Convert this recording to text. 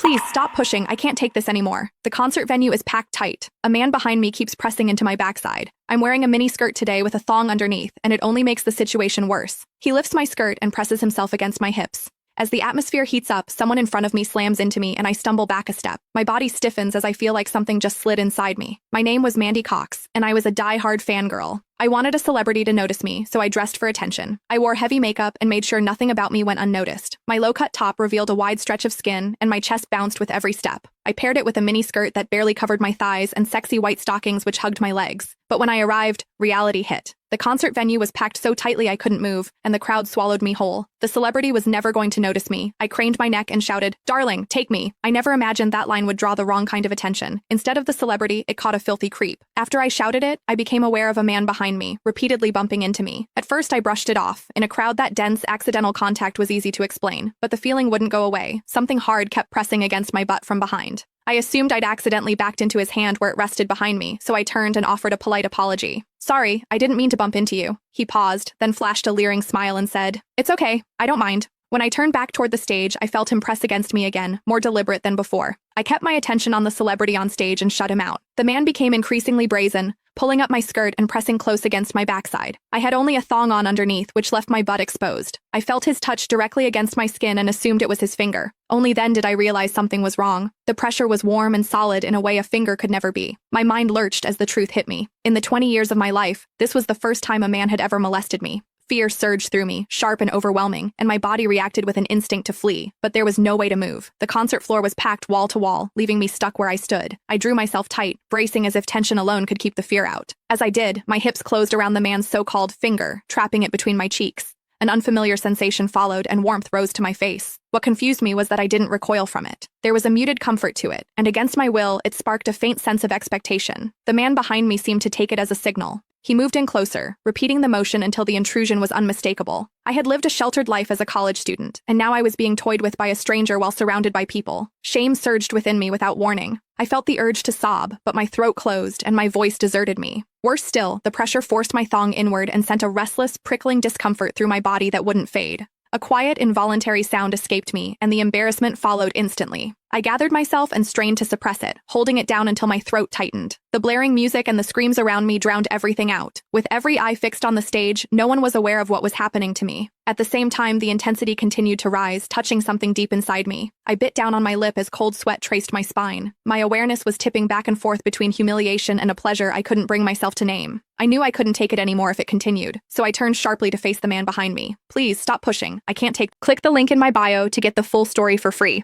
Please stop pushing. I can't take this anymore. The concert venue is packed tight. A man behind me keeps pressing into my backside. I'm wearing a mini skirt today with a thong underneath, and it only makes the situation worse. He lifts my skirt and presses himself against my hips. As the atmosphere heats up, someone in front of me slams into me and I stumble back a step. My body stiffens as I feel like something just slid inside me. My name was Mandy Cox, and I was a die-hard fangirl. I wanted a celebrity to notice me, so I dressed for attention. I wore heavy makeup and made sure nothing about me went unnoticed. My low-cut top revealed a wide stretch of skin, and my chest bounced with every step. I paired it with a mini skirt that barely covered my thighs and sexy white stockings which hugged my legs. But when I arrived, reality hit. The concert venue was packed so tightly I couldn't move, and the crowd swallowed me whole. The celebrity was never going to notice me. I craned my neck and shouted, "Darling, take me." I never imagined that line would draw the wrong kind of attention. Instead of the celebrity, it caught a filthy creep. After I shouted it, I became aware of a man behind me, repeatedly bumping into me. At first, I brushed it off. In a crowd that dense, accidental contact was easy to explain, but the feeling wouldn't go away. Something hard kept pressing against my butt from behind. I assumed I'd accidentally backed into his hand where it rested behind me, so I turned and offered a polite apology. "Sorry, I didn't mean to bump into you." He paused, then flashed a leering smile and said, "It's okay, I don't mind." When I turned back toward the stage, I felt him press against me again, more deliberate than before. I kept my attention on the celebrity on stage and shut him out. The man became increasingly brazen, pulling up my skirt and pressing close against my backside. I had only a thong on underneath, which left my butt exposed. I felt his touch directly against my skin and assumed it was his finger. Only then did I realize something was wrong. The pressure was warm and solid in a way a finger could never be. My mind lurched as the truth hit me. In the 20 years of my life, this was the first time a man had ever molested me. Fear surged through me, sharp and overwhelming, and my body reacted with an instinct to flee, but there was no way to move. The concert floor was packed wall to wall, leaving me stuck where I stood. I drew myself tight, bracing as if tension alone could keep the fear out. As I did, my hips closed around the man's so-called finger, trapping it between my cheeks. An unfamiliar sensation followed, and warmth rose to my face. What confused me was that I didn't recoil from it. There was a muted comfort to it, and against my will, it sparked a faint sense of expectation. The man behind me seemed to take it as a signal. He moved in closer, repeating the motion until the intrusion was unmistakable. I had lived a sheltered life as a college student, and now I was being toyed with by a stranger while surrounded by people. Shame surged within me without warning. I felt the urge to sob, but my throat closed and my voice deserted me. Worse still, the pressure forced my thong inward and sent a restless, prickling discomfort through my body that wouldn't fade. A quiet, involuntary sound escaped me, and the embarrassment followed instantly. I gathered myself and strained to suppress it, holding it down until my throat tightened. The blaring music and the screams around me drowned everything out. With every eye fixed on the stage, no one was aware of what was happening to me. At the same time, the intensity continued to rise, touching something deep inside me. I bit down on my lip as cold sweat traced my spine. My awareness was tipping back and forth between humiliation and a pleasure I couldn't bring myself to name. I knew I couldn't take it anymore if it continued, so I turned sharply to face the man behind me. "Please, stop pushing. I can't take." Click the link in my bio to get the full story for free.